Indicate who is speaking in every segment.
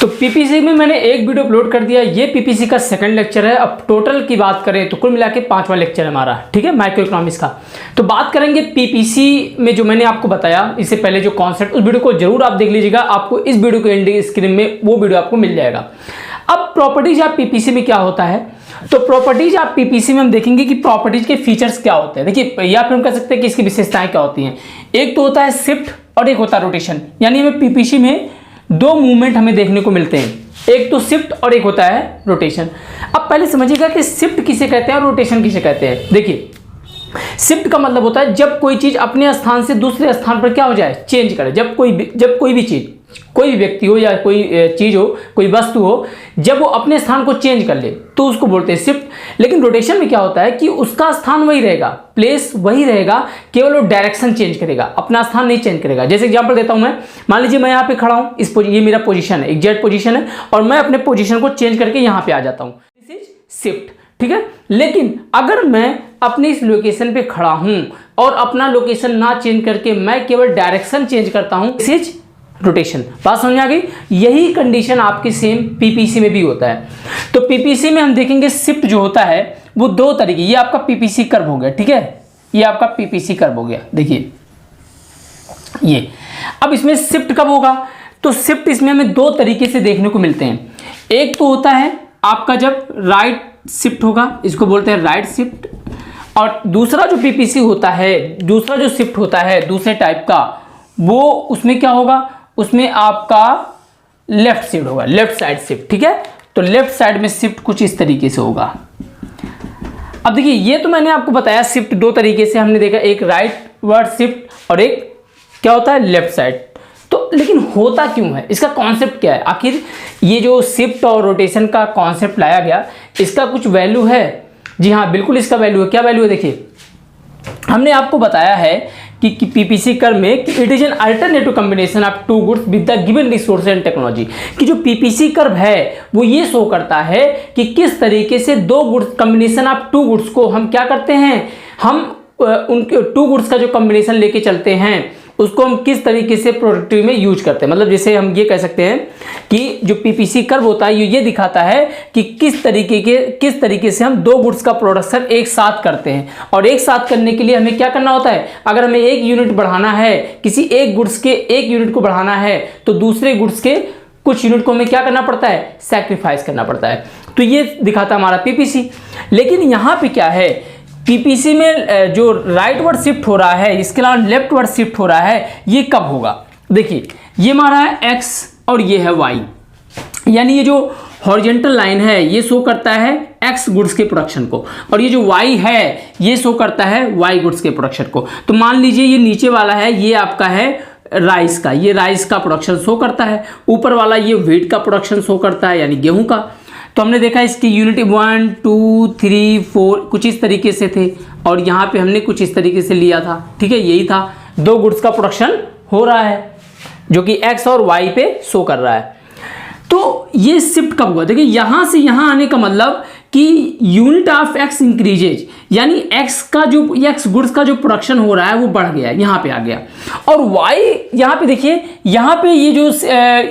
Speaker 1: तो पीपीसी में मैंने एक वीडियो अपलोड कर दिया, ये पीपीसी का सेकंड लेक्चर है। अब टोटल की बात करें तो कुल मिला के 5वां लेक्चर है हमारा, ठीक है, माइक्रो इकोनॉमिक्स का। तो बात करेंगे पीपीसी में जो मैंने आपको बताया इससे पहले जो कॉन्सेप्ट, उस वीडियो को जरूर आप देख लीजिएगा, आपको इस वीडियो के एंडिंग स्क्रीन में वो वीडियो आपको मिल जाएगा। अब प्रॉपर्टीज ऑफ पीपीसी में क्या होता है, तो प्रॉपर्टीज ऑफ पीपीसी में हम देखेंगे कि प्रॉपर्टीज के फीचर्स क्या होते हैं। देखिए, या फिर हम कह सकते हैं कि इसकी विशेषताएं क्या होती हैं। एक तो होता है शिफ्ट और एक होता है रोटेशन, यानी हमें पीपीसी में दो मूवमेंट हमें देखने को मिलते हैं, एक तो शिफ्ट और एक होता है रोटेशन। अब पहले समझिएगा कि शिफ्ट किसे कहते हैं और रोटेशन किसे कहते हैं। देखिए, शिफ्ट का मतलब होता है जब कोई चीज अपने स्थान से दूसरे स्थान पर क्या हो जाए, चेंज करे। जब कोई भी चीज, कोई भी व्यक्ति हो या कोई चीज हो, कोई वस्तु हो, जब वो अपने स्थान को चेंज कर ले तो उसको बोलते हैं शिफ्ट। लेकिन रोटेशन में क्या होता है कि उसका स्थान वही रहेगा, प्लेस वही रहेगा, केवल वो डायरेक्शन चेंज करेगा, अपना स्थान नहीं चेंज करेगा। जैसे एग्जांपल देता हूं मैं, मान लीजिए मैं यहाँ पे खड़ा हूं, ये मेरा पोजीशन है, एग्जैक्ट पोजीशन है, और मैं अपने पोजीशन को चेंज करके यहाँ पे आ जाता हूँ, दिस इज शिफ्ट, ठीक है। लेकिन अगर मैं अपने इस लोकेशन पे खड़ा हूं और अपना लोकेशन ना चेंज करके मैं केवल डायरेक्शन चेंज करता हूं, दिस इज रोटेशन। बात समझ आ गई। यही कंडीशन आपके सेम पीपीसी में भी होता है। तो पीपीसी में हम देखेंगे शिफ्ट जो होता है वो दो तरीके, ये आपका पीपीसी कर्व हो गया, ठीक है, ये आपका पीपीसी कर्व हो गया। देखिए ये, अब इसमें शिफ्ट कब होगा, तो शिफ्ट इसमें हमें दो तरीके से देखने को मिलते हैं। एक तो होता है आपका जब राइट शिफ्ट होगा, इसको बोलते हैं राइट शिफ्ट, और दूसरा जो पीपीसी होता है, दूसरा जो शिफ्ट होता है दूसरे टाइप का, वो उसमें क्या होगा, उसमें आपका लेफ्ट शिफ्ट होगा, लेफ्ट साइड शिफ्ट, ठीक है। तो लेफ्ट साइड में शिफ्ट कुछ इस तरीके से होगा। अब देखिए, ये तो मैंने आपको बताया शिफ्ट दो तरीके से हमने देखा, एक राइट वर्ड शिफ्ट और एक क्या होता है लेफ्ट साइड। तो लेकिन होता क्यों है, इसका कॉन्सेप्ट क्या है, आखिर ये जो शिफ्ट और रोटेशन का कॉन्सेप्ट लाया गया, इसका कुछ वैल्यू है? जी हाँ, बिल्कुल इसका वैल्यू है। क्या वैल्यू है, देखिए हमने आपको बताया है कि पीपीसी कर्व में it is an alternative combination of two goods with the given resource and technology, कि जो पीपीसी कर्व है वो ये शो करता है कि किस तरीके से दो goods, combination of two goods को हम क्या करते हैं, हम उनके टू गुड्स का जो कॉम्बिनेशन लेके चलते हैं उसको हम किस तरीके से प्रोडक्टिव में यूज करते हैं। मतलब जैसे हम ये कह सकते हैं कि जो पीपीसी कर्व होता है ये दिखाता है कि किस तरीके से हम दो गुड्स का प्रोडक्शन एक साथ करते हैं, और एक साथ करने के लिए हमें क्या करना होता है, अगर हमें एक यूनिट बढ़ाना है, किसी एक गुड्स के एक यूनिट को बढ़ाना है, तो दूसरे गुड्स के कुछ यूनिट को हमें क्या करना पड़ता है, सैक्रिफाइस करना पड़ता है। तो ये दिखाता है हमारा पीपीसी। लेकिन यहाँ पे क्या है, पीपीसी में जो राइट वर्ड शिफ्ट हो रहा है, इसके अलावा लेफ्ट वर्ड शिफ्ट हो रहा है, ये कब होगा। देखिए, ये हमारा है एक्स और ये है वाई, यानी ये जो हॉरिजॉन्टल लाइन है ये शो करता है एक्स गुड्स के प्रोडक्शन को, और ये जो वाई है ये शो करता है वाई गुड्स के प्रोडक्शन को। तो मान लीजिए ये नीचे वाला है, ये आपका है राइस का, ये राइस का प्रोडक्शन शो करता है, ऊपर वाला ये व्हीट का प्रोडक्शन शो करता है, यानी गेहूं का। तो हमने देखा इसकी यूनिट 1 2 3 4 कुछ इस तरीके से थे, और यहाँ पे हमने कुछ इस तरीके से लिया था, ठीक है, यही था, दो गुड्स का प्रोडक्शन हो रहा है जो कि एक्स और वाई पे शो कर रहा है। तो ये शिफ्ट कब हुआ, देखिए यहाँ से यहाँ आने का मतलब कि यूनिट ऑफ एक्स इंक्रीजेज, यानी एक्स का जो एक्स गुड्स का जो प्रोडक्शन हो रहा है वो बढ़ गया, यहाँ पे आ गया। और वाई यहाँ पे देखिए, यहाँ पे ये जो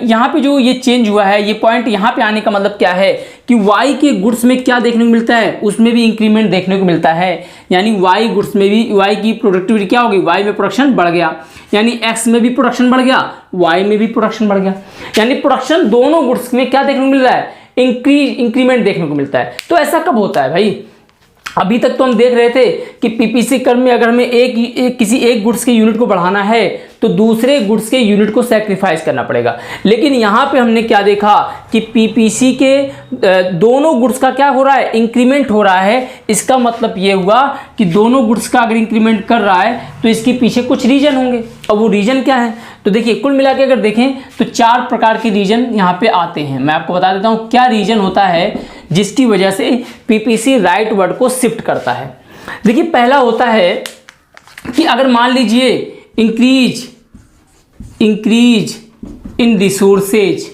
Speaker 1: यहाँ पे जो ये चेंज हुआ है, ये पॉइंट यहाँ पे आने का मतलब क्या है कि वाई के गुड्स में क्या देखने को मिलता है, उसमें भी इंक्रीमेंट देखने को मिलता है, यानी वाई गुड्स में भी वाई की प्रोडक्टिविटी क्या होगी, वाई में प्रोडक्शन बढ़ गया, यानी एक्स में भी प्रोडक्शन बढ़ गया, वाई में भी प्रोडक्शन बढ़ गया, यानी प्रोडक्शन दोनों गुड्स में क्या देखने को मिल रहा है, इंक्रीमेंट देखने को मिलता है। तो ऐसा कब होता है भाई, अभी तक तो हम देख रहे थे कि पीपीसी कर्व में अगर हमें किसी एक गुड्स के यूनिट को बढ़ाना है तो दूसरे गुड्स के यूनिट को सैक्रिफाइस करना पड़ेगा। लेकिन यहाँ पे हमने क्या देखा कि पीपीसी के दोनों गुड्स का क्या हो रहा है, इंक्रीमेंट हो रहा है। इसका मतलब ये हुआ कि दोनों गुड्स का अगर इंक्रीमेंट कर रहा है तो इसके पीछे कुछ रीजन होंगे, और वो रीजन क्या है, तो देखिए कुल मिला के अगर देखें तो 4 प्रकार के रीजन यहाँ पे आते हैं। मैं आपको बता देता हूँ क्या रीजन होता है जिसकी वजह से पीपीसी राइट वर्ड को शिफ्ट करता है। देखिए, पहला होता है कि अगर मान लीजिए इंक्रीज इन रिसोर्सेज,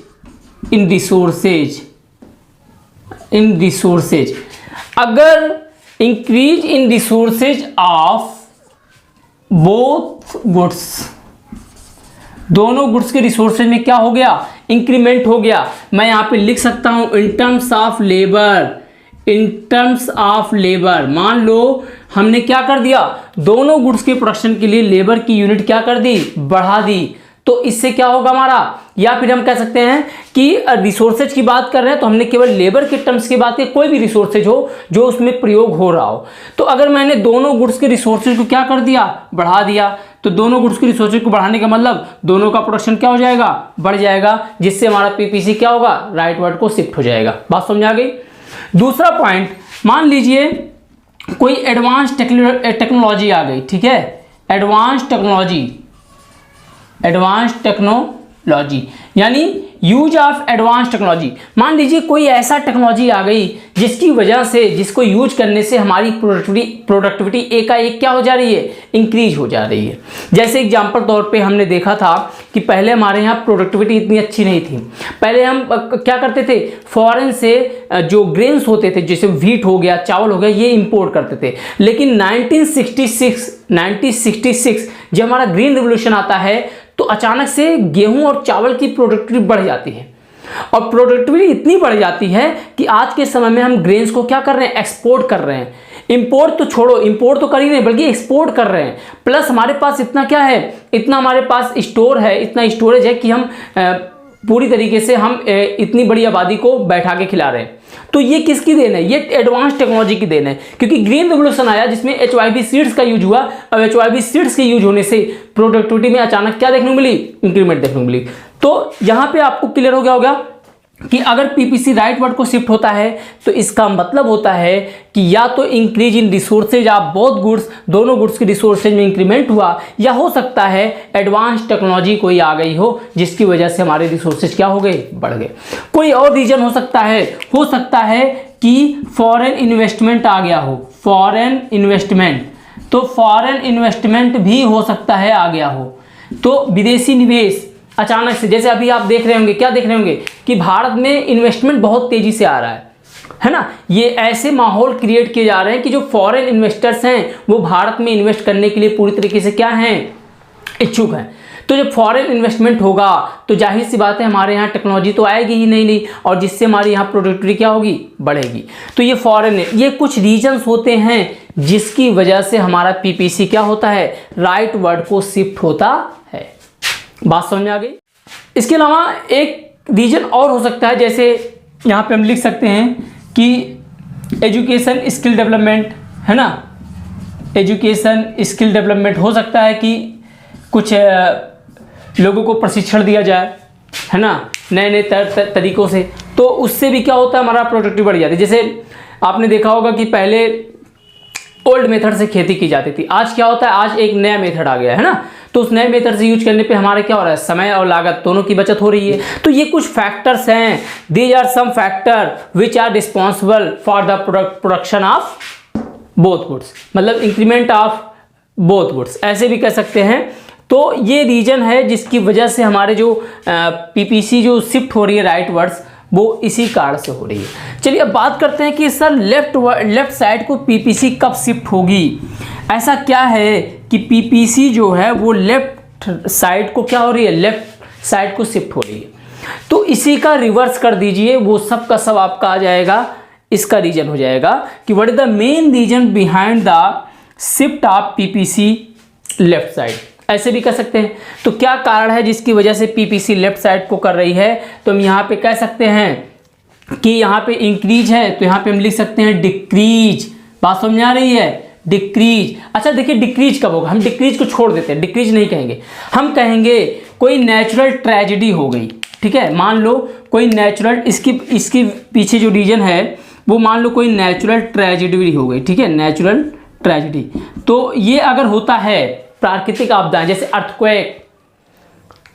Speaker 1: अगर increase in resources of both goods, दोनों गुड्स के रिसोर्सेज में क्या हो गया, इंक्रीमेंट हो गया, मैं यहाँ पे लिख सकता हूँ in terms of labour, in terms of labour. मान लो हमने क्या कर दिया, दोनों गुड्स के प्रोडक्शन के लिए लेबर की यूनिट क्या कर दी, बढ़ा दी। तो इससे क्या होगा हमारा, या फिर हम कह सकते हैं कि रिसोर्सेज की बात कर रहे हैं तो हमने केवल लेबर के टर्म्स की बात की, कोई भी रिसोर्सेज हो जो उसमें प्रयोग हो रहा हो। तो अगर मैंने दोनों गुड्स के रिसोर्सेज को क्या कर दिया, बढ़ा दिया, तो दोनों गुड्स के रिसोर्सेज को बढ़ाने का मतलब दोनों का प्रोडक्शन क्या हो जाएगा, बढ़ जाएगा, जिससे हमारा पीपीसी क्या होगा, राइट वर्ड को शिफ्ट हो जाएगा। बात समझ आ गई। दूसरा पॉइंट, मान लीजिए कोई एडवांस टेक्नोलॉजी आ गई, ठीक है, एडवांस टेक्नोलॉजी यानी यूज ऑफ एडवांस टेक्नोलॉजी। मान लीजिए कोई ऐसा टेक्नोलॉजी आ गई जिसकी वजह से, जिसको यूज करने से हमारी प्रोडक्टिविटी एकाएक क्या हो जा रही है, इंक्रीज हो जा रही है। जैसे एग्जांपल तौर पे हमने देखा था कि पहले हमारे यहाँ प्रोडक्टिविटी इतनी अच्छी नहीं थी। पहले हम क्या करते थे, फॉरेन से जो ग्रेन्स होते थे, जैसे व्हीट हो गया, चावल हो गया, ये इंपोर्ट करते थे। लेकिन 1966 जब हमारा ग्रीन रिवोल्यूशन आता है तो अचानक से गेहूं और चावल की प्रोडक्टिविटी बढ़ जाती है, और प्रोडक्टिविटी इतनी बढ़ जाती है कि आज के समय में हम ग्रेन्स को क्या कर रहे हैं, एक्सपोर्ट कर रहे हैं। इंपोर्ट तो छोड़ो, इंपोर्ट तो कर ही नहीं बल्कि एक्सपोर्ट कर रहे हैं। प्लस हमारे पास इतना क्या है, इतना हमारे पास स्टोर है, इतना स्टोरेज है कि हम पूरी तरीके से हम इतनी बड़ी आबादी को बैठा के खिला रहे हैं। तो ये किसकी देन है, ये एडवांस टेक्नोलॉजी की देन है, क्योंकि ग्रीन रिवोल्यूशन आया जिसमें HYB सीड्स का यूज हुआ, और HYB सीड्स के यूज होने से प्रोडक्टिविटी में अचानक क्या देखने को मिली, इंक्रीमेंट देखने को मिली। तो यहाँ पे आपको क्लियर हो गया होगा कि अगर पीपीसी राइट वर्ड को शिफ्ट होता है तो इसका मतलब होता है कि या तो increase in resources of both goods, दोनों गुड्स के रिसोर्सेज में इंक्रीमेंट हुआ, या हो सकता है एडवांस टेक्नोलॉजी कोई आ गई हो जिसकी वजह से हमारे रिसोर्सेज क्या हो गए, बढ़ गए। कोई और रीजन हो सकता है कि फॉरेन इन्वेस्टमेंट आ गया हो, फॉरेन इन्वेस्टमेंट, तो फॉरेन इन्वेस्टमेंट भी हो सकता है आ गया हो। तो विदेशी निवेश अचानक से, जैसे अभी आप देख रहे होंगे, क्या देख रहे होंगे कि भारत में इन्वेस्टमेंट बहुत तेजी से आ रहा है ना। ये ऐसे माहौल क्रिएट किए जा रहे हैं कि जो फॉरेन इन्वेस्टर्स हैं वो भारत में इन्वेस्ट करने के लिए पूरी तरीके से क्या हैं, इच्छुक हैं। तो जब फॉरेन इन्वेस्टमेंट होगा तो जाहिर सी बात है हमारे यहाँ टेक्नोलॉजी तो आएगी ही नहीं, और जिससे हमारी यहाँ प्रोडक्टिविटी क्या होगी, बढ़ेगी। तो ये फॉरेन, ये कुछ रीजन्स होते हैं जिसकी वजह से हमारा पीपीसी क्या होता है, राइट वर्ड को शिफ्ट होता है। बात समझ में आ गई। इसके अलावा एक रीजन और हो सकता है, जैसे यहाँ पे हम लिख सकते हैं कि एजुकेशन स्किल डेवलपमेंट, है ना, एजुकेशन स्किल डेवलपमेंट हो सकता है कि कुछ लोगों को प्रशिक्षण दिया जाए, है ना, नए नए तरीकों से, तो उससे भी क्या होता है, हमारा प्रोडक्टिविटी बढ़ जाती है। जैसे आपने देखा होगा कि पहले ओल्ड मेथड से खेती की जाती थी, आज क्या होता है, आज एक नया मेथड आ गया है ना, तो उस नए मेथड से यूज करने पे हमारे क्या हो रहा है, समय और लागत दोनों की बचत हो रही है। तो ये कुछ फैक्टर्स हैं, these are some factor which are responsible for the production of both goods, मतलब इंक्रीमेंट ऑफ बोथ गुड्स, ऐसे भी कह सकते हैं। तो ये रीजन है जिसकी वजह से हमारे जो पीपीसी जो शिफ्ट हो रही है राइट वर्ड्स, वो इसी कारण से हो रही है। चलिए अब बात करते हैं कि सर लेफ्ट साइड को पीपीसी कब शिफ्ट होगी। ऐसा क्या है कि पीपीसी जो है वो लेफ्ट साइड को क्या हो रही है, लेफ्ट साइड को शिफ्ट हो रही है। तो इसी का रिवर्स कर दीजिए, वो सब का सब आपका आ जाएगा, इसका रीजन हो जाएगा कि what is the main reason behind the shift of PPC left side, ऐसे भी कह सकते हैं। तो क्या कारण है जिसकी वजह से पीपीसी लेफ्ट साइड को कर रही है, तो हम यहाँ पे कह सकते हैं कि यहाँ पे इंक्रीज है, तो यहाँ पे हम लिख सकते हैं डिक्रीज। बात समझ आ रही है, डिक्रीज। अच्छा देखिए डिक्रीज कब होगा, हम डिक्रीज को छोड़ देते हैं, डिक्रीज नहीं कहेंगे, हम कहेंगे कोई नेचुरल ट्रेजेडी हो गई, ठीक है। मान लो कोई नेचुरल, इसके पीछे जो रीजन है वो मान लो कोई नेचुरल ट्रेजेडी हो गई, ठीक है, नेचुरल ट्रेजेडी। तो ये अगर होता है प्राकृतिक आपदाएं, जैसे अर्थक्वेक,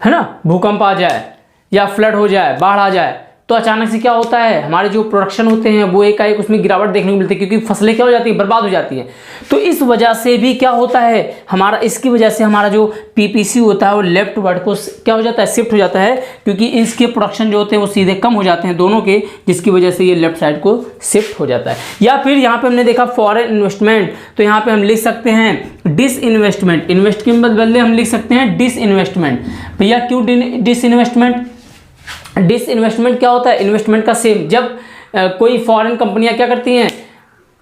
Speaker 1: है ना, भूकंप आ जाए या फ्लड हो जाए, बाढ़ आ जाए, तो अचानक से क्या होता है, हमारे जो प्रोडक्शन होते हैं वो एकाएक उसमें गिरावट देखने को मिलती है, क्योंकि फसलें क्या हो जाती है, बर्बाद हो जाती हैं। तो इस वजह से भी क्या होता है हमारा, इसकी वजह से हमारा जो पीपीसी होता है वो लेफ्ट वर्ड को क्या हो जाता है, शिफ्ट हो जाता है, क्योंकि इसके प्रोडक्शन जो होते हैं वो सीधे कम हो जाते हैं दोनों के, जिसकी वजह से ये लेफ्ट साइड को शिफ्ट हो जाता है। या फिर यहाँ पे हमने देखा फॉरेन इन्वेस्टमेंट, तो यहाँ पे हम लिख सकते हैं डिसइन्वेस्टमेंट, इन्वेस्ट के बदले हम लिख सकते हैं डिसइन्वेस्टमेंट। भैया क्यों डिसइन्वेस्टमेंट, डिसइन्वेस्टमेंट क्या होता है? इन्वेस्टमेंट का सेम। जब कोई फॉरेन कंपनियां क्या करती हैं,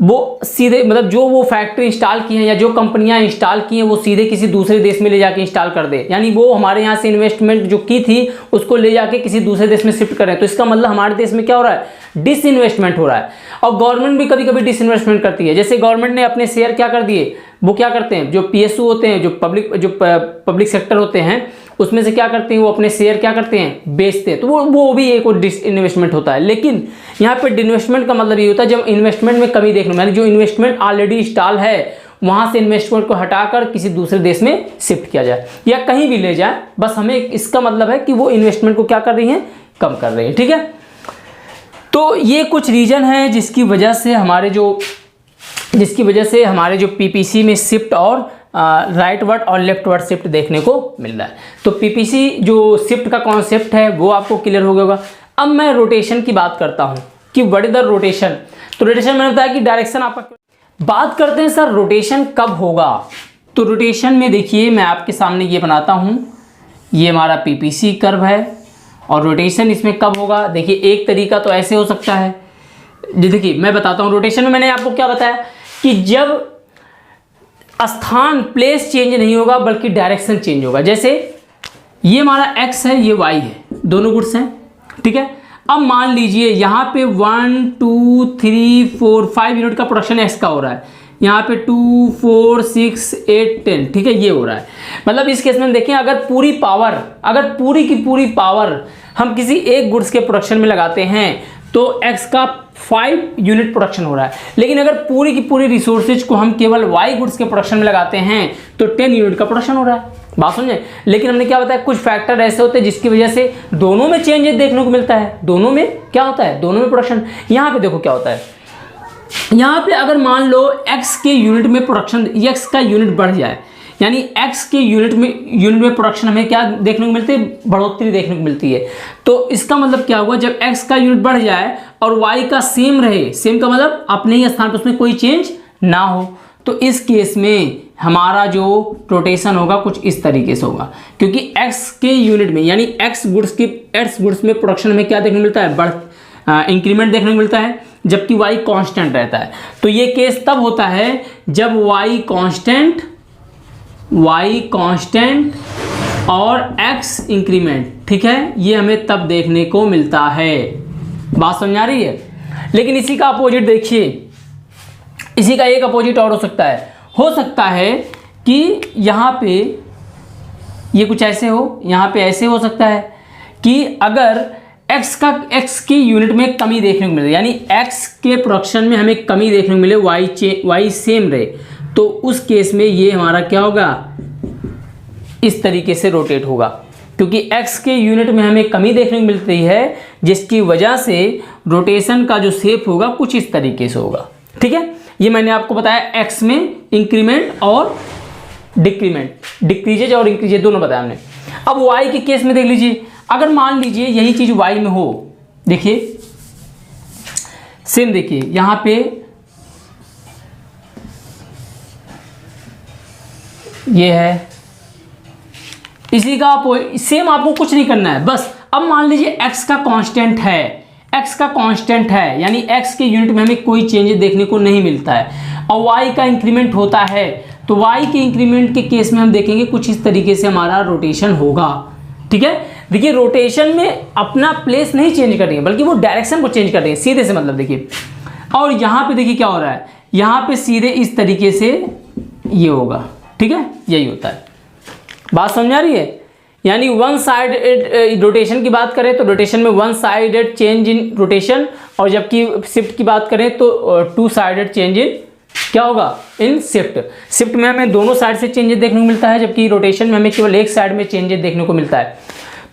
Speaker 1: वो सीधे मतलब जो वो फैक्ट्री इंस्टॉल की हैं या जो कंपनियां इंस्टॉल की हैं वो सीधे किसी दूसरे देश में ले जाके इंस्टॉल कर दे, यानी वो हमारे यहाँ से इन्वेस्टमेंट जो की थी उसको ले जाके किसी दूसरे देश में शिफ्ट करें। तो इसका मतलब हमारे देश में क्या हो रहा है? डिसइन्वेस्टमेंट हो रहा है। और गवर्नमेंट भी कभी कभी डिसइन्वेस्टमेंट करती है। जैसे गवर्नमेंट ने अपने शेयर क्या कर दिए, वो क्या करते हैं, जो पीएसयू होते हैं, जो पब्लिक सेक्टर होते हैं, उसमें से क्या करते हैं, वो अपने शेयर क्या करते हैं, बेचते हैं। तो वो भी एक डिसइन्वेस्टमेंट होता है। लेकिन यहाँ पे डिसइन्वेस्टमेंट का मतलब ये होता है जब इन्वेस्टमेंट में कमी देखने, यानी जो इन्वेस्टमेंट ऑलरेडी इंस्टॉल है वहां से इन्वेस्टमेंट को हटाकर किसी दूसरे देश में शिफ्ट किया जाए या कहीं भी ले जाए, बस हमें इसका मतलब है कि वो इन्वेस्टमेंट को क्या कर रही हैं, कम कर रही है। ठीक है, तो ये कुछ रीजन है जिसकी वजह से हमारे जो पीपीसी में शिफ्ट और राइट वर्ड और लेफ्ट वर्ड शिफ्ट देखने को मिल रहा है। तो पीपीसी जो शिफ्ट का कॉन्सेप्ट है वो आपको क्लियर हो गया होगा। अब मैं रोटेशन की बात करता हूँ कि व्हाट इज द रोटेशन। तो रोटेशन मैंने बताया कि डायरेक्शन आपका। बात करते हैं सर रोटेशन कब होगा। तो रोटेशन में देखिए मैं आपके सामने ये बनाता हूँ, ये हमारा पीपीसी कर्व है और रोटेशन इसमें कब होगा। देखिए एक तरीका तो ऐसे हो सकता है, देखिए मैं बताता हूँ। रोटेशन में मैंने आपको क्या बताया कि जब स्थान प्लेस चेंज नहीं होगा बल्कि डायरेक्शन चेंज होगा। जैसे ये हमारा x है, ये y है, दोनों गुड्स हैं। ठीक है, अब मान लीजिए यहाँ पे 1 2 3 4 5 यूनिट का प्रोडक्शन x का हो रहा है, यहाँ पे 2 4 6 8 10। ठीक है, ये हो रहा है। मतलब इस केस में देखें अगर पूरी की पूरी पावर हम किसी एक गुड्स के प्रोडक्शन में लगाते हैं तो x का 5 यूनिट प्रोडक्शन हो रहा है। लेकिन अगर पूरी की पूरी रिसोर्सेज को हम केवल y गुड्स के प्रोडक्शन में लगाते हैं तो 10 यूनिट का प्रोडक्शन हो रहा है। बात समझे। लेकिन हमने क्या बताया, कुछ फैक्टर ऐसे होते हैं जिसकी वजह से दोनों में चेंजेस देखने को मिलता है। दोनों में क्या होता है, दोनों में प्रोडक्शन। यहाँ पे देखो क्या होता है, यहाँ पे अगर मान लो x के यूनिट में प्रोडक्शन, x का यूनिट बढ़ जाए, यानी x के यूनिट में प्रोडक्शन हमें क्या देखने को मिलती है, बढ़ोतरी देखने को मिलती है। तो इसका मतलब क्या हुआ, जब x का यूनिट बढ़ जाए और y का सेम रहे, सेम का मतलब अपने ही स्थान पर उसमें कोई चेंज ना हो, तो इस केस में हमारा जो रोटेशन होगा कुछ इस तरीके से होगा। क्योंकि x के यूनिट में यानी x गुड्स में प्रोडक्शन में क्या देखने को मिलता है, इंक्रीमेंट देखने को मिलता है, जबकि y कांस्टेंट रहता है। तो ये केस तब होता है जब y कांस्टेंट और x इंक्रीमेंट। ठीक है, ये हमें तब देखने को मिलता है। बात समझ आ रही है। लेकिन इसी का अपोजिट देखिए, इसी का एक अपोजिट और हो सकता है कि यहाँ पे ये कुछ ऐसे हो, यहाँ पे ऐसे हो सकता है कि अगर x के यूनिट में कमी देखने को मिले, यानी x के प्रोडक्शन में हमें कमी देखने को मिले, y सेम रहे, तो उस केस में ये हमारा क्या होगा, इस तरीके से रोटेट होगा। क्योंकि x के यूनिट में हमें कमी देखने को मिलती है जिसकी वजह से रोटेशन का जो शेप होगा कुछ इस तरीके से होगा। ठीक है, ये मैंने आपको बताया x में इंक्रीमेंट और डिक्रीजेज और इंक्रीजेज दोनों बताया हमने। अब y के केस में देख लीजिए, अगर मान लीजिए यही चीज y में हो, देखिए सेम, देखिए यहां पे ये है, इसी का सेम आपको कुछ नहीं करना है। बस अब मान लीजिए x का कांस्टेंट है, यानी x के यूनिट में हमें कोई चेंज देखने को नहीं मिलता है और y का इंक्रीमेंट होता है। तो y के इंक्रीमेंट के केस में हम देखेंगे कुछ इस तरीके से हमारा रोटेशन होगा। ठीक है, देखिए रोटेशन में अपना प्लेस नहीं चेंज कर रही है बल्कि वो डायरेक्शन को चेंज कर रही है, सीधे से मतलब देखिए। और यहाँ पे देखिए क्या हो रहा है, यहाँ पे सीधे इस तरीके से ये होगा। ठीक है, यही होता है। बात समझ आ रही है। यानी वन साइडेड रोटेशन की बात करें तो रोटेशन में one sided change in rotation, और जबकि शिफ्ट की बात करें तो टू साइडेड चेंज इन क्या होगा, इन शिफ्ट में हमें दोनों साइड से चेंजेस देखने को मिलता है, जबकि रोटेशन में हमें केवल एक साइड में चेंजेस देखने को मिलता है।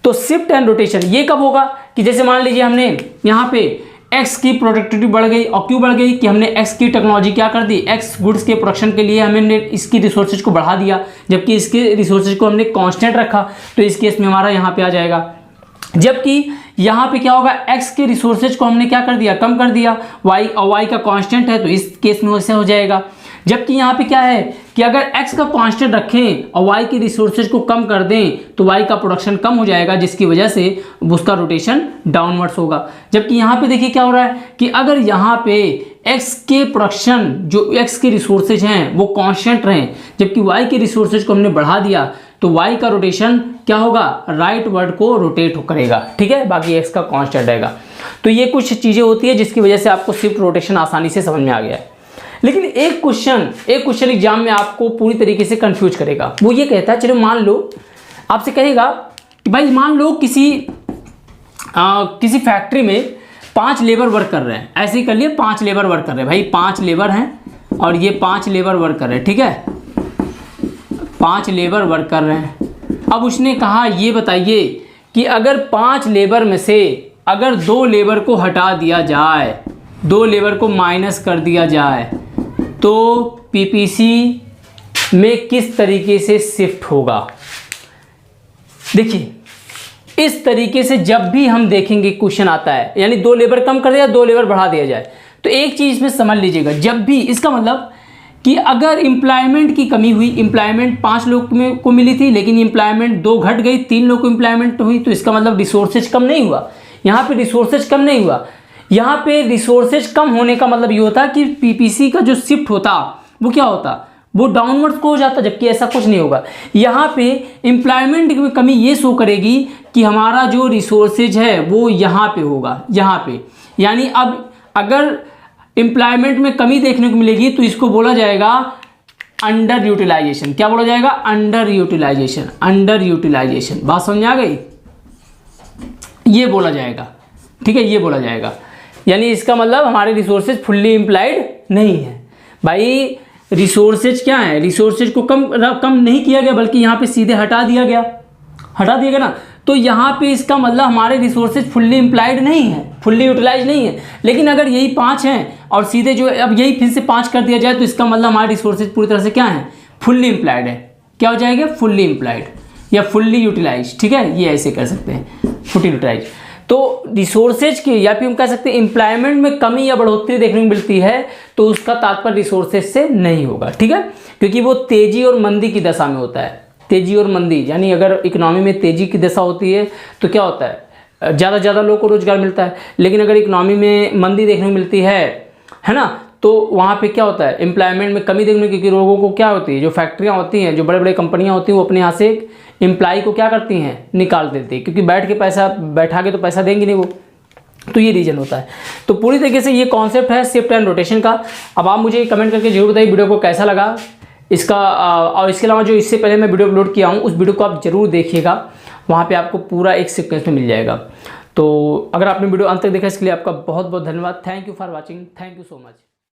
Speaker 1: तो शिफ्ट एंड रोटेशन ये कब होगा कि जैसे मान लीजिए हमने यहाँ पे x की प्रोडक्टिविटी बढ़ गई, और क्यों बढ़ गई कि हमने x की टेक्नोलॉजी क्या कर दी, x गुड्स के प्रोडक्शन के लिए हमने इसकी रिसोर्सेज को बढ़ा दिया, जबकि इसके रिसोर्सेज को हमने कांस्टेंट रखा। तो इस केस में हमारा यहाँ पे आ जाएगा। जबकि यहाँ पे क्या होगा, x के रिसोर्सेज को हमने क्या कर दिया, कम कर दिया, y का कांस्टेंट है तो इस केस में वैसे हो जाएगा। जबकि यहाँ पे क्या है कि अगर x का कांस्टेंट रखें और y के रिसोर्सेज को कम कर दें तो y का प्रोडक्शन कम हो जाएगा, जिसकी वजह से उसका रोटेशन डाउनवर्ड्स होगा। जबकि यहाँ पे देखिए क्या हो रहा है कि अगर यहाँ पे x के प्रोडक्शन जो x के रिसोर्सेज हैं वो कांस्टेंट रहें, जबकि y के रिसोर्सेज को हमने बढ़ा दिया तो y का रोटेशन क्या होगा, राइट वर्ड को रोटेट करेगा, ठीक है, बाकी x का कांस्टेंट रहेगा। तो ये कुछ चीज़ें होती है जिसकी वजह से आपको शिफ्ट रोटेशन आसानी से समझ में आ गया है। लेकिन एक क्वेश्चन एग्जाम में आपको पूरी तरीके से कंफ्यूज करेगा। वो ये कहता है, चलो मान लो आपसे कहेगा कि भाई मान लो किसी फैक्ट्री में 5 लेबर वर्क कर रहे हैं, ऐसे ही कर लिए 5 लेबर वर्क कर रहे हैं, भाई 5 लेबर हैं और ये 5 लेबर वर्क कर रहे हैं, ठीक है, 5 लेबर वर्क कर रहे हैं। अब उसने कहा ये बताइए कि अगर 5 लेबर में से अगर 2 लेबर को हटा दिया जाए, 2 लेबर को माइनस कर दिया जाए तो पीपीसी में किस तरीके से शिफ्ट होगा। देखिए इस तरीके से जब भी हम देखेंगे क्वेश्चन आता है, यानी 2 लेबर कम कर दिया 2 लेबर बढ़ा दिया जाए, तो एक चीज़ में समझ लीजिएगा, जब भी इसका मतलब कि अगर एम्प्लॉयमेंट की कमी हुई, एम्प्लॉयमेंट 5 लोग को मिली थी लेकिन एम्प्लॉयमेंट 2 घट गई, 3 लोग को एम्प्लॉयमेंट हुई, तो इसका मतलब रिसोर्सेज कम नहीं हुआ। यहाँ पे रिसोर्सेज कम नहीं हुआ, यहाँ पे रिसोर्सेज कम होने का मतलब ये होता कि पीपीसी का जो शिफ्ट होता वो क्या होता, वो डाउनवर्ड को हो जाता, जबकि ऐसा कुछ नहीं होगा। यहाँ पे एम्प्लॉयमेंट में कमी ये शो करेगी कि हमारा जो रिसोर्सेज है वो यहाँ पे होगा, यहाँ पे, यानी अब अगर एम्प्लॉयमेंट में कमी देखने को मिलेगी तो इसको बोला जाएगा अंडर यूटिलाइजेशन। क्या बोला जाएगा, अंडर यूटिलाइजेशन, अंडर यूटिलाइजेशन। बात समझ आ गई, ये बोला जाएगा, ठीक है, ये बोला जाएगा, यानी इसका मतलब हमारे रिसोर्सेज फुल्ली एम्प्लॉयड नहीं है। भाई रिसोर्सेज क्या है, रिसोर्सेज को कम नहीं किया गया बल्कि यहाँ पे सीधे हटा दिया गया ना, तो यहाँ पे इसका मतलब हमारे रिसोर्सेज फुल्ली एम्प्लॉयड नहीं है, फुल्ली यूटिलाइज नहीं है। लेकिन अगर यही 5 हैं और सीधे जो अब यही फिर से 5 कर दिया जाए तो इसका मतलब हमारे रिसोर्सेज पूरी तरह से क्या है, फुल्ली एम्प्लॉयड है। क्या हो जाएगा, फुल्ली एम्प्लॉयड या फुल्ली यूटिलाइज, ठीक है, ये ऐसे कर सकते हैं, फुल्ली यूटिलाइज। तो रिसोर्सेज की या फिर हम कह सकते हैं एम्प्लॉयमेंट में कमी या बढ़ोतरी देखने को मिलती है तो उसका तात्पर्य रिसोर्सेज से नहीं होगा, ठीक है, क्योंकि वो तेजी और मंदी की दशा में होता है। तेजी और मंदी, यानी अगर इकोनॉमी में तेजी की दशा होती है तो क्या होता है, ज़्यादा से ज़्यादा लोगों को रोजगार मिलता है। लेकिन अगर इकोनॉमी में मंदी देखने को मिलती है ना, तो वहाँ पे क्या होता है, एम्प्लॉयमेंट में कमी देखने, क्योंकि लोगों को क्या होती है, जो फैक्ट्रियाँ होती हैं, जो बड़े बड़े कंपनियाँ होती हैं, वो अपने यहाँ से एम्प्लॉय को क्या करती हैं, निकाल देती है, क्योंकि बैठा के तो पैसा देंगे नहीं वो, तो ये रीज़न होता है। तो पूरी तरीके से ये कॉन्सेप्ट है शिफ्ट एंड रोटेशन का। अब आप मुझे कमेंट करके जरूर बताइए वीडियो को कैसा लगा इसका, और इसके अलावा जो इससे पहले मैं वीडियो अपलोड किया हूँ उस वीडियो को आप जरूर देखिएगा, वहाँ पे आपको पूरा एक सीक्वेंस में मिल जाएगा। तो अगर आपने वीडियो अंत तक देखा इसके लिए आपका बहुत बहुत धन्यवाद। Thank you for watching, thank you so much.